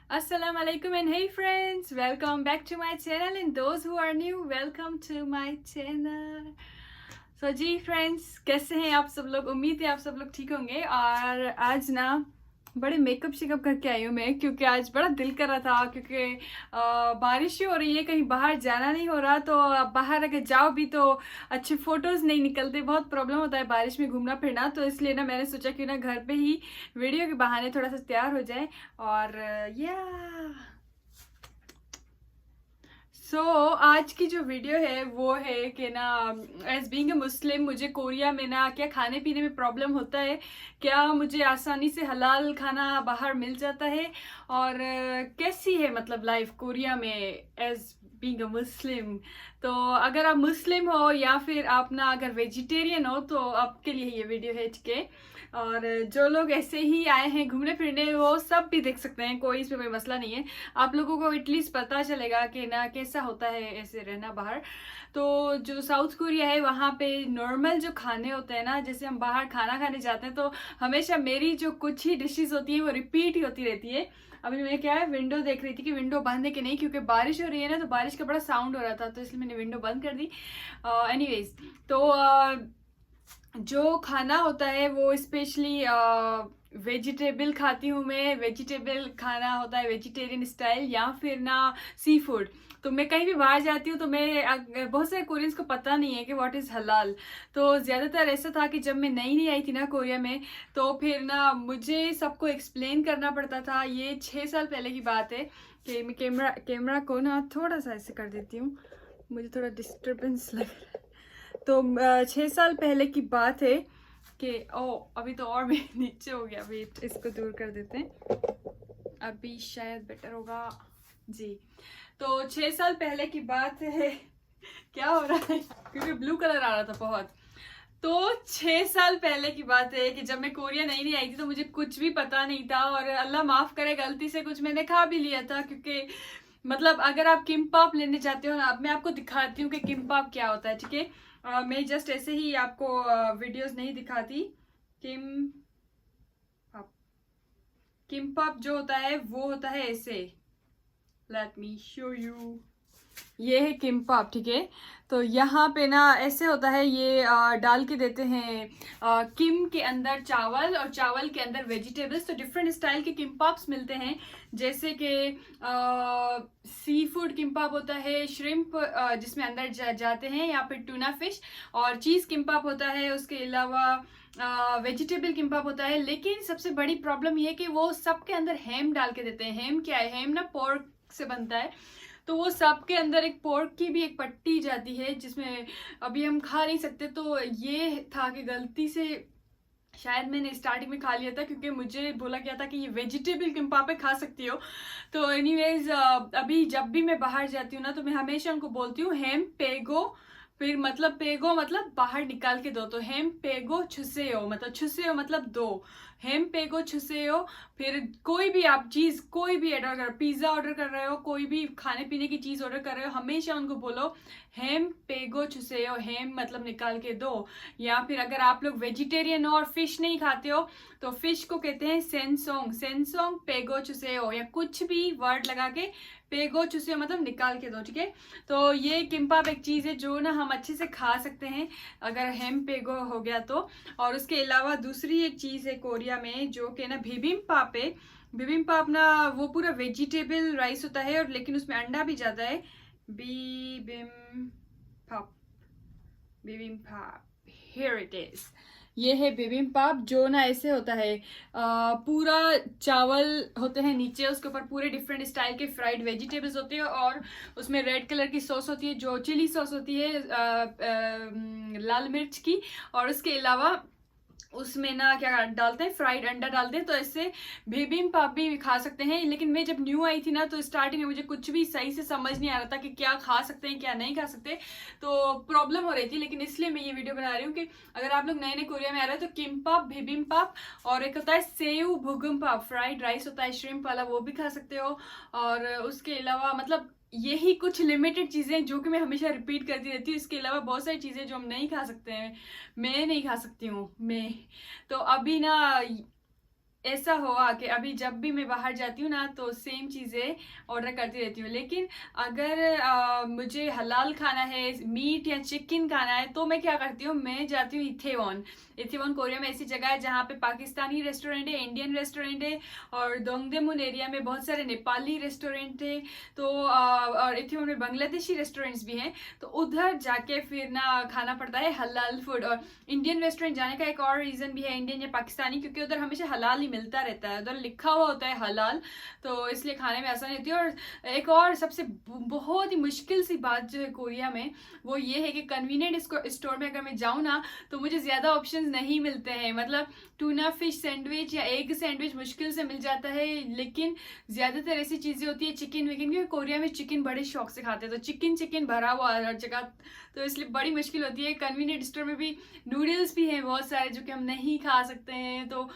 Assalamu alaikum and hey friends, welcome back to my channel and those who are new, welcome to my channel. So जी friends, कैसे हैं आप सब लोग? उम्मीद है आप सब लोग ठीक होंगे। और आज ना बड़े मेकअप शेकअप करके आई हूँ मैं, क्योंकि आज बड़ा दिल कर रहा था, क्योंकि बारिश ही हो रही है, कहीं बाहर जाना नहीं हो रहा। तो बाहर अगर जाओ भी तो अच्छे फोटोज नहीं निकलते, बहुत प्रॉब्लम होता है बारिश में घूमना फिरना। तो इसलिए ना मैंने सोचा कि ना घर पे ही वीडियो के बहाने थोड़ा सा तैयार हो जाए। और या आज की जो वीडियो है वो है कि ना, एज बीइंग अ मुस्लिम, मुझे कोरिया में ना क्या खाने पीने में प्रॉब्लम होता है, क्या मुझे आसानी से हलाल खाना बाहर मिल जाता है, और कैसी है मतलब लाइफ कोरिया में एज बीइंग अ मुस्लिम। तो अगर आप मुस्लिम हो या फिर आप ना अगर वेजिटेरियन हो तो आपके लिए ये वीडियो है, ठीक है। और जो लोग ऐसे ही आए हैं घूमने फिरने वो सब भी देख सकते हैं, कोई इसमें कोई मसला नहीं है। आप लोगों को एटलीस्ट पता चलेगा कि ना कैसा होता है ऐसे रहना बाहर। तो जो साउथ कोरिया है वहाँ पे नॉर्मल जो खाने होते हैं ना, जैसे हम बाहर खाना खाने जाते हैं तो हमेशा मेरी जो कुछ ही डिशेस होती है वो रिपीट ही होती रहती है। अभी मैं क्या है, विंडो देख रही थी कि विंडो बंद है कि नहीं, क्योंकि बारिश हो रही है ना, तो बारिश का बड़ा साउंड हो रहा था, तो इसलिए मैंने विंडो बंद कर दी। एनीवेज, तो जो खाना होता है वो स्पेशली वेजिटेबल खाती हूँ मैं। वेजिटेबल खाना होता है वेजिटेरियन स्टाइल, या फिर ना सी फूड। तो मैं कहीं भी बाहर जाती हूँ तो मैं बहुत सारे कोरियंस को पता नहीं है कि व्हाट इज़ हलाल। तो ज़्यादातर ऐसा था कि जब मैं नई नई आई थी ना कोरिया में, तो फिर ना मुझे सबको एक्सप्लेन करना पड़ता था। ये 6 साल पहले की बात है कि मैं कैमरा को ना थोड़ा सा ऐसे कर देती हूँ, मुझे थोड़ा डिस्टर्बेंस लग रहा है। तो 6 साल पहले की बात है कि अभी तो और भी नीचे हो गया, वेट इसको दूर कर देते हैं, अभी शायद बेटर होगा जी। तो 6 साल पहले की बात है क्या हो रहा है, क्योंकि ब्लू कलर आ रहा था बहुत। तो 6 साल पहले की बात है कि जब मैं कोरिया नई नई आई थी तो मुझे कुछ भी पता नहीं था, और अल्लाह माफ करे गलती से कुछ मैंने खा भी लिया था। क्योंकि मतलब अगर आप किम्पाप लेने जाते हो ना, अब मैं आपको दिखाती हूँ कि किम्पाप क्या होता है, ठीक है। मैं जस्ट ऐसे ही आपको वीडियोस नहीं दिखाती। किम किम्पाप जो होता है वो होता है ऐसे, लेट मी शो यू। ये है किम्पाप, ठीक है। तो यहाँ पे ना ऐसे होता है, ये डाल के देते हैं किम के अंदर चावल, और चावल के अंदर वेजिटेबल्स। तो डिफरेंट स्टाइल के किम्पाप्स मिलते हैं, जैसे कि सी फूड किम्पाप होता है, श्रिम्प जिसमें अंदर जाते हैं, या फिर टूना फिश, और चीज़ किम्पाप होता है। उसके अलावा वेजिटेबल किम्पाप होता है। लेकिन सबसे बड़ी प्रॉब्लम ये है कि वो सबके अंदर हैम डाल के देते हैं। हैम क्या है? हैम ना पोर्क से बनता है, तो वो सबके अंदर एक पोर्क की भी एक पट्टी जाती है, जिसमें अभी हम खा नहीं सकते। तो ये था कि गलती से शायद मैंने स्टार्टिंग में खा लिया था, क्योंकि मुझे बोला गया था कि ये वेजिटेबल किम्पाप है, खा सकती हो। तो एनीवेज, अभी जब भी मैं बाहर जाती हूँ ना, तो मैं हमेशा उनको बोलती हूँ हेम पेगो। फिर मतलब पेगो मतलब बाहर निकाल के दो, तो हेम पेगो छुसेओ मतलब छुसेओ मतलब दो। हेम पेगो छुसेओ। फिर कोई भी आप चीज़ कोई भी ऑर्डर कर, पिज़्ज़ा ऑर्डर कर रहे हो, कोई भी खाने पीने की चीज़ ऑर्डर कर रहे हो, हमेशा उनको बोलो हेम पेगो छुसेओ। हेम मतलब निकाल के दो। या फिर अगर आप लोग वेजिटेरियन हो और फिश नहीं खाते हो, तो फिश को कहते हैं सेंसोंग। सेंसोंग पेगो चुसेओ, या कुछ भी वर्ड लगा के पेगो चुसेओ मतलब निकाल के दो, ठीक है। तो ये किम्पाप एक चीज़ है जो ना हम अच्छे से खा सकते हैं अगर हेम पेगो हो गया तो। और उसके अलावा दूसरी एक चीज़ है कोरिया में, जो कि ना बिबिम्पाप है। बिबिम्पाप ना वो पूरा वेजिटेबल राइस होता है, और लेकिन उसमें अंडा भी जाता है। बिबिम्पाप, बिबिम्पाप, हियर इट इज। ये है बिबिम्पाप, जो ना ऐसे होता है, पूरा चावल होते हैं नीचे, उसके ऊपर पूरे डिफरेंट स्टाइल के फ्राइड वेजिटेबल्स होते हैं, और उसमें रेड कलर की सॉस होती है जो चिली सॉस होती है, लाल मिर्च की। और उसके अलावा उसमें ना क्या डालते हैं, फ्राइड अंडा डालते हैं। तो ऐसे बिबिम्पाप भी खा सकते हैं। लेकिन मैं जब न्यू आई थी ना, तो स्टार्टिंग में मुझे कुछ भी सही से समझ नहीं आ रहा था कि क्या खा सकते हैं क्या नहीं खा सकते, तो प्रॉब्लम हो रही थी। लेकिन इसलिए मैं ये वीडियो बना रही हूँ कि अगर आप लोग नए नए कोरिया में आ रहे हो तो किम्पाप, बिबिम्पाप, और एक होता है सेव भुगुम्पाप, फ्राइड राइस होता है श्रिम्प वाला, वो भी खा सकते हो। और उसके अलावा मतलब यही कुछ लिमिटेड चीज़ें जो कि मैं हमेशा रिपीट करती रहती हूँ। इसके अलावा बहुत सारी चीज़ें जो हम नहीं खा सकते हैं, मैं नहीं खा सकती हूँ मैं। तो अभी ना ऐसा हुआ कि अभी जब भी मैं बाहर जाती हूँ ना तो सेम चीज़ें ऑर्डर करती रहती हूँ, लेकिन अगर मुझे हलाल खाना है, मीट या चिकन खाना है, तो मैं क्या करती हूँ, मैं जाती हूँ इथेवॉन। इथेवॉन कोरिया में ऐसी जगह है जहाँ पे पाकिस्तानी रेस्टोरेंट है, इंडियन रेस्टोरेंट है, और दोंगदेमुन एरिया में बहुत सारे नेपाली रेस्टोरेंट है, तो और इथेवॉन में बांग्लादेशी रेस्टोरेंट्स भी हैं। तो उधर जाके फिर ना खाना पड़ता है हलाल फूड। और इंडियन रेस्टोरेंट जाने का एक और रीज़न भी है, इंडियन या पाकिस्तानी, क्योंकि उधर हमेशा हलाल ही मिलता रहता है, उधर लिखा हुआ होता है हलाल, तो इसलिए खाने में आसानी होती है। और एक और सबसे बहुत ही मुश्किल सी बात जो है कोरिया में, वो ये है कि कन्वीनियंट स्टोर में अगर मैं जाऊँ ना तो मुझे ज़्यादा ऑप्शंस नहीं मिलते हैं। मतलब टूना फिश सैंडविच या एग सैंडविच मुश्किल से मिल जाता है, लेकिन ज़्यादातर ऐसी चीज़ें होती है चिकन विकन, क्योंकि कोरिया में चिकन बड़े शौक से खाते हैं, तो चिकन चिकन भरा हुआ हर जगह, तो इसलिए बड़ी मुश्किल होती है। कन्वीनियंट स्टोर में भी नूडल्स भी हैं बहुत सारे जो कि हम नहीं खा सकते हैं, तो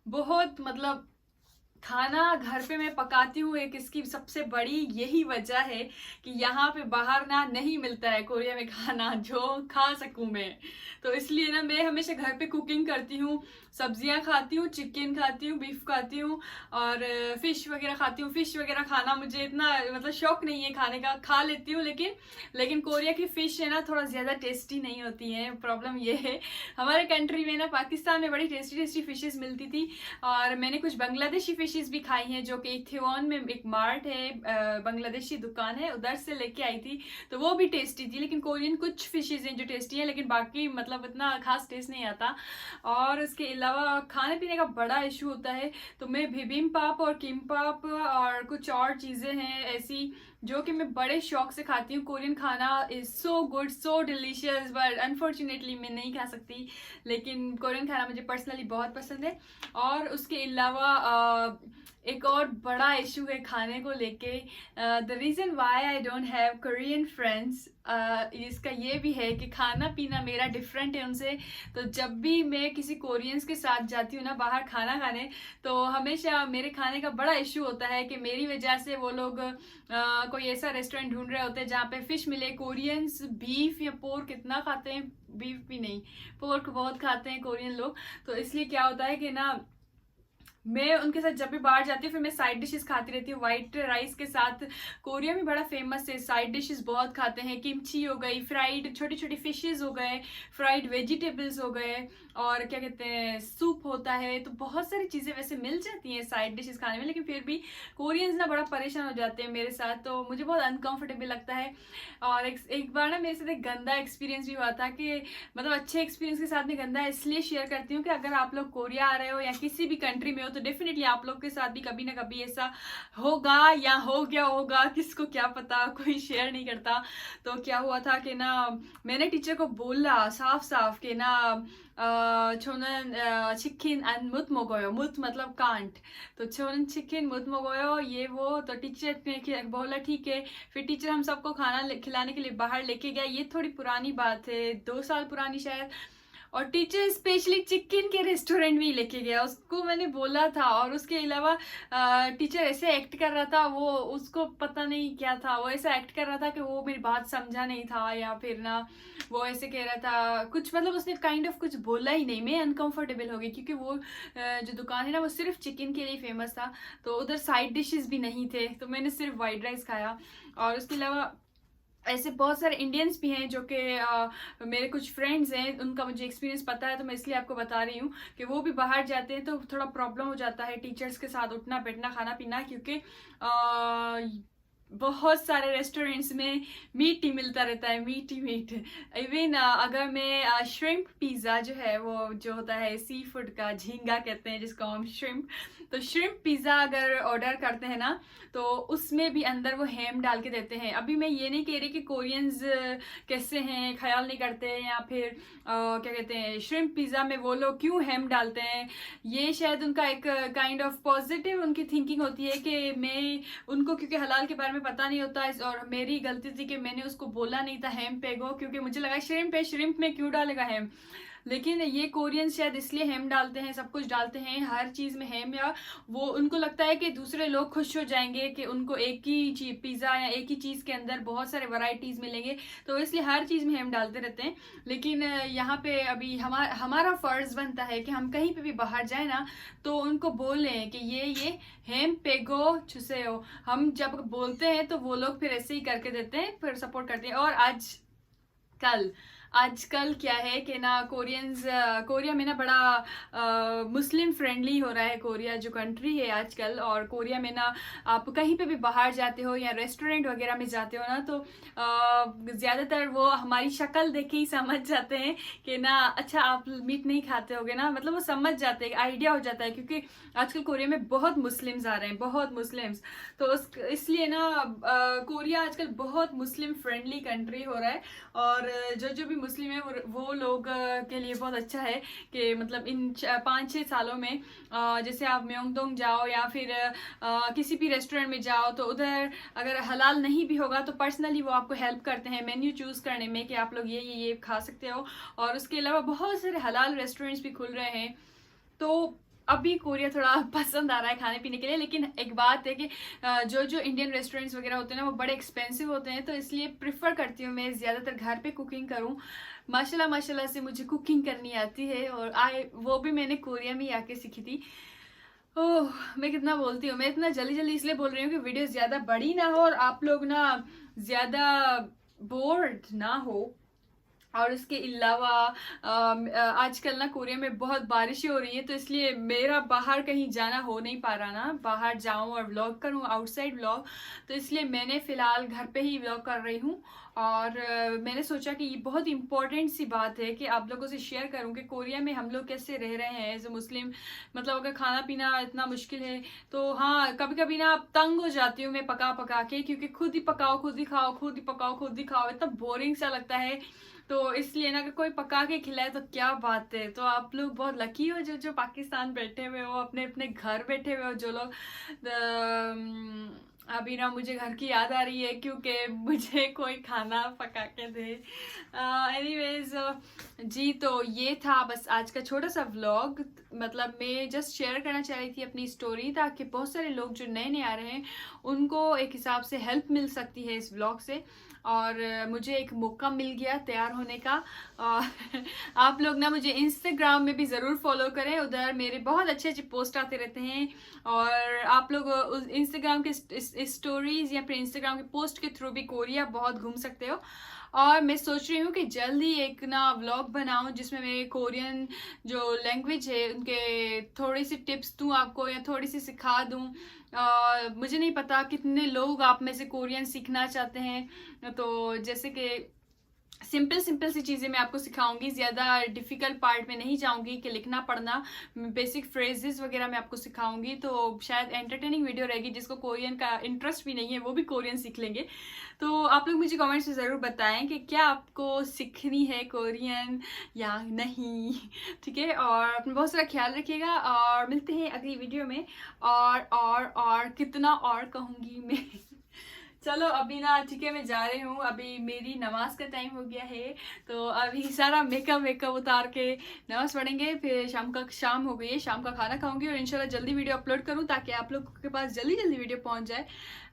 बहुत मतलब खाना घर पे मैं पकाती हूँ, एक इसकी सबसे बड़ी यही वजह है कि यहाँ पे बाहर ना नहीं मिलता है कोरिया में खाना जो खा सकूँ मैं, तो इसलिए ना मैं हमेशा घर पे कुकिंग करती हूँ, सब्जियाँ खाती हूँ, चिकन खाती हूँ, बीफ खाती हूँ, और फिश वगैरह खाती हूँ। फिश वगैरह खाना मुझे इतना मतलब शौक नहीं है खाने का, खा लेती हूँ, लेकिन कोरिया की फिश है ना थोड़ा ज़्यादा टेस्टी नहीं होती है। प्रॉब्लम ये है, हमारे कंट्री में ना पाकिस्तान में बड़ी टेस्टी टेस्टी फिशेस मिलती थी, और मैंने कुछ बांग्लादेशी फिशेस भी खाई हैं, जो कि इथेवॉन में एक मार्ट है, बांग्लादेशी दुकान है, उधर से लेके आई थी, तो वो भी टेस्टी थी। लेकिन कोरियन कुछ फिशेज हैं जो टेस्टी है, लेकिन बाकी मतलब इतना खास टेस्ट नहीं आता। और उसके अलावा खाने पीने का बड़ा इशू होता है, तो मैं बिबिम्बाप और किम्बाप और कुछ और चीज़ें हैं ऐसी जो कि मैं बड़े शौक से खाती हूँ। कोरियन खाना is so good, so delicious, but unfortunately मैं नहीं खा सकती, लेकिन कोरियन खाना मुझे पर्सनली बहुत पसंद है। और उसके अलावा एक और बड़ा इशू है खाने को लेके, the reason why I don't have Korean friends, इसका ये भी है कि खाना पीना मेरा डिफरेंट है उनसे। तो जब भी मैं किसी कोरियंस के साथ जाती हूँ ना बाहर खाना खाने, तो हमेशा मेरे खाने का बड़ा इशू होता है कि मेरी वजह से वो लोग कोई ऐसा रेस्टोरेंट ढूंढ रहे होते हैं जहाँ पे फिश मिले। कोरियंस बीफ या पोर्क कितना खाते हैं, बीफ भी नहीं, पोर्क बहुत खाते हैं कोरियन लोग, तो इसलिए क्या होता है कि ना मैं उनके साथ जब भी बाहर जाती हूँ फिर मैं साइड डिशेस खाती रहती हूँ वाइट राइस के साथ। कोरिया में बड़ा फेमस है, साइड डिशेस बहुत खाते हैं, किमची हो गई, फ्राइड छोटी छोटी फिशेस हो गए, फ्राइड वेजिटेबल्स हो गए, और क्या कहते हैं सूप होता है, तो बहुत सारी चीज़ें वैसे मिल जाती हैं साइड डिशेस खाने में। लेकिन फिर भी कोरियंस ना बड़ा परेशान हो जाते हैं मेरे साथ, तो मुझे बहुत अनकंफर्टेबल लगता है। और एक बार ना मेरे साथ एक गंदा एक्सपीरियंस भी हुआ था, कि मतलब अच्छे एक्सपीरियंस के साथ में गंदा इसलिए शेयर करती हूँ कि अगर आप लोग कोरिया आ रहे हो या किसी भी कंट्री में हो तो डेफिनेटली आप लोग के साथ भी कभी ना कभी ऐसा होगा या हो गया होगा, किसको क्या पता, कोई शेयर नहीं करता। तो क्या हुआ था कि ना मैंने टीचर को बोला साफ साफ कि ना 저는 치킨 안 못 먹어요. 못 मतलब कांट, तो 저는 चिकन 못 먹어요 ये वो। तो टीचर ने बोला ठीक है। फिर टीचर हम सबको खाना खिलाने के लिए बाहर लेके गया। ये थोड़ी पुरानी बात है, 2 साल पुरानी शायद। और टीचर स्पेशली चिकन के रेस्टोरेंट में ही लेके गया, उसको मैंने बोला था। और उसके अलावा टीचर ऐसे एक्ट कर रहा था, वो उसको पता नहीं क्या था, वो ऐसा एक्ट कर रहा था कि वो मेरी बात समझा नहीं था, या फिर ना वो ऐसे कह रहा था कुछ, मतलब उसने काइंड ऑफ कुछ बोला ही नहीं। मैं अनकंफर्टेबल हो गई क्योंकि वो जो दुकान है ना वो सिर्फ चिकन के लिए फेमस था, तो उधर साइड डिशेस भी नहीं थे, तो मैंने सिर्फ वाइट राइस खाया। और उसके अलावा ऐसे बहुत सारे इंडियंस भी हैं जो कि मेरे कुछ फ्रेंड्स हैं, उनका मुझे एक्सपीरियंस पता है, तो मैं इसलिए आपको बता रही हूँ कि वो भी बाहर जाते हैं तो थोड़ा प्रॉब्लम हो जाता है टीचर्स के साथ उठना बैठना खाना पीना, क्योंकि बहुत सारे रेस्टोरेंट्स में मीट ही मिलता रहता है, मीट ही मीट। इवन अगर मैं श्रिम्प पिज़्ज़ा जो है वो जो होता है सी फूड का, झींगा कहते हैं जिसको हम श्रिम्प, तो श्रिम्प पिज़्ज़ा अगर ऑर्डर करते हैं ना तो उसमें भी अंदर वो हैम डाल के देते हैं। अभी मैं ये नहीं कह रही कि कोरियंस कैसे हैं, ख्याल नहीं करते हैं, या फिर क्या कहते हैं श्रिम्प पिज़्ज़ा में वो लोग क्यों हैम डालते हैं, ये शायद उनका एक काइंड ऑफ पॉजिटिव उनकी थिंकिंग होती है कि मैं उनको क्योंकि हलाल के बारे में पता नहीं होता, और मेरी गलती थी कि मैंने उसको बोला नहीं था हैम पेगो, क्योंकि मुझे लगा श्रिम्प है, श्रिम्प में क्यों डालेगा हैम। लेकिन ये कोरियन शायद इसलिए हेम डालते हैं, सब कुछ डालते हैं हर चीज़ में हेम, या वो उनको लगता है कि दूसरे लोग खुश हो जाएंगे कि उनको एक ही पिज़्ज़ा या एक ही चीज़ के अंदर बहुत सारे वैरायटीज़ मिलेंगे, तो इसलिए हर चीज़ में हेम डालते रहते हैं। लेकिन यहाँ पे अभी हमारा फ़र्ज़ बनता है कि हम कहीं पे भी बाहर जाए ना तो उनको बोलें कि ये हेम पेगो छुसेओ। हम जब बोलते हैं तो वो लोग फिर ऐसे ही करके देते हैं, फिर सपोर्ट करते हैं। और आजकल क्या है कि ना कोरिया में ना बड़ा मुस्लिम फ्रेंडली हो रहा है, कोरिया जो कंट्री है आजकल। और कोरिया में ना आप कहीं पे भी बाहर जाते हो या रेस्टोरेंट वगैरह में जाते हो ना तो ज़्यादातर वो हमारी शक्ल देख के ही समझ जाते हैं कि ना अच्छा आप मीट नहीं खाते होगे ना, मतलब वो समझ जाते हैं, आइडिया हो जाता है, क्योंकि आजकल कोरिया में बहुत मुस्लिम्स आ रहे हैं, बहुत मुस्लिम्स। तो इसलिए ना कोरिया आजकल बहुत मुस्लिम फ्रेंडली कंट्री हो रहा है। और जो भी मुस्लिम है वो लोग के लिए बहुत अच्छा है कि मतलब इन 5-6 सालों में जैसे आप म्योंगडोंग जाओ या फिर किसी भी रेस्टोरेंट में जाओ तो उधर अगर हलाल नहीं भी होगा तो पर्सनली वो आपको हेल्प करते हैं मेन्यू चूज करने में कि आप लोग ये खा सकते हो। और उसके अलावा बहुत सारे हलाल रेस्टोरेंट्स भी खुल रहे हैं। तो अभी कोरिया थोड़ा पसंद आ रहा है खाने पीने के लिए। लेकिन एक बात है कि जो इंडियन रेस्टोरेंट्स वगैरह होते हैं ना वो बड़े एक्सपेंसिव होते हैं, तो इसलिए प्रिफर करती हूँ मैं ज़्यादातर घर पे कुकिंग करूँ। माशाल्लाह से मुझे कुकिंग करनी आती है, और वो भी मैंने कोरिया में ही आके सीखी थी। ओह, मैं कितना बोलती हूँ, मैं इतना जल्दी इसलिए बोल रही हूँ कि वीडियो ज़्यादा बड़ी ना हो और आप लोग ना ज़्यादा बोर्ड ना हो। और उसके अलावा आजकल ना कोरिया में बहुत बारिशें हो रही है, तो इसलिए मेरा बाहर कहीं जाना हो नहीं पा रहा ना, बाहर जाऊं और व्लॉग करूं, आउटसाइड व्लॉग। तो इसलिए मैंने फ़िलहाल घर पे ही व्लॉग कर रही हूं। और मैंने सोचा कि ये बहुत इंपॉर्टेंट सी बात है कि आप लोगों से शेयर करूं कि कोरिया में हम लोग कैसे रह रहे हैं एज ए मुस्लिम। मतलब अगर खाना पीना इतना मुश्किल है तो हाँ, कभी कभी ना तंग हो जाती हूँ मैं पका के, क्योंकि खुद ही पकाओ खुद ही खाओ, खुद ही पकाओ खुद ही खाओ, इतना बोरिंग सा लगता है। तो इसलिए ना अगर कोई पका के खिलाए तो क्या बात है। तो आप लोग बहुत लकी हो जो पाकिस्तान बैठे हुए हो, अपने अपने घर बैठे हुए हो, जो लोग अभी ना मुझे घर की याद आ रही है क्योंकि मुझे कोई खाना पका के दे। एनीवेज जी, तो ये था बस आज का छोटा सा व्लॉग। मतलब मैं जस्ट शेयर करना चाह रही थी अपनी स्टोरी, ताकि बहुत सारे लोग जो नए आ रहे हैं उनको एक हिसाब से हेल्प मिल सकती है इस व्लॉग से। और मुझे एक मौका मिल गया तैयार होने का। और आप लोग ना मुझे इंस्टाग्राम में भी ज़रूर फॉलो करें, उधर मेरे बहुत अच्छे अच्छे पोस्ट आते रहते हैं। और आप लोग उस इंस्टाग्राम के स्टोरीज या फिर इंस्टाग्राम के पोस्ट के थ्रू भी कोरिया बहुत घूम सकते हो। और मैं सोच रही हूँ कि जल्द ही एक ना व्लॉग बनाऊँ जिसमें मैं कोरियन जो लैंग्वेज है उनके थोड़ी सी टिप्स दूँ आपको, या थोड़ी सी सिखा दूँ। मुझे नहीं पता कितने लोग आप में से कोरियन सीखना चाहते हैं, तो जैसे कि सिंपल सी चीज़ें मैं आपको सिखाऊंगी, ज़्यादा डिफ़िकल्ट पार्ट में नहीं जाऊंगी कि लिखना पढ़ना, बेसिक फ्रेजेस वगैरह मैं आपको सिखाऊंगी। तो शायद एंटरटेनिंग वीडियो रहेगी, जिसको कोरियन का इंटरेस्ट भी नहीं है वो भी कोरियन सीख लेंगे। तो आप लोग मुझे कमेंट्स में ज़रूर बताएं कि क्या आपको सीखनी है कोरियन या नहीं, ठीक है। और अपना बहुत सारा ख्याल रखिएगा और मिलते हैं अगली वीडियो में। और कितना और कहूँगी मैं। चलो अभी ना ठीक है, मैं जा रही हूँ, अभी मेरी नमाज का टाइम हो गया है। तो अभी सारा मेकअप उतार के नमाज पढ़ेंगे, फिर शाम हो गई है, शाम का खाना खाऊंगी और इंशाल्लाह जल्दी वीडियो अपलोड करूँ ताकि आप लोग के पास जल्दी वीडियो पहुँच जाए।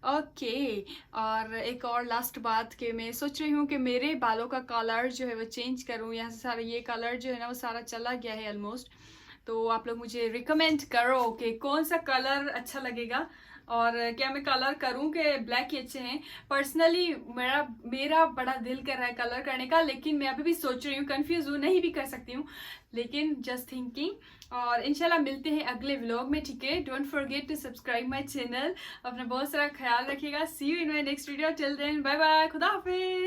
ओके। और एक और लास्ट बात कि मैं सोच रही हूँ कि मेरे बालों का कलर जो है वो चेंज करूँ। यहाँ से सारा ये कलर जो है ना वो सारा चला गया है ऑलमोस्ट। तो आप लोग मुझे रिकमेंड करो कि कौन सा कलर अच्छा लगेगा और क्या मैं कलर करूं कि ब्लैक ही अच्छे हैं। पर्सनली मेरा बड़ा दिल कर रहा है कलर करने का, लेकिन मैं अभी भी सोच रही हूँ, कंफ्यूज हूँ, नहीं भी कर सकती हूँ, लेकिन जस्ट थिंकिंग। और इंशाल्लाह मिलते हैं अगले व्लॉग में, ठीक है। Don't forget to subscribe my channel. अपना बहुत सारा ख्याल रखिएगा। See you in my next video. Till then bye bye, खुदा हाफिज।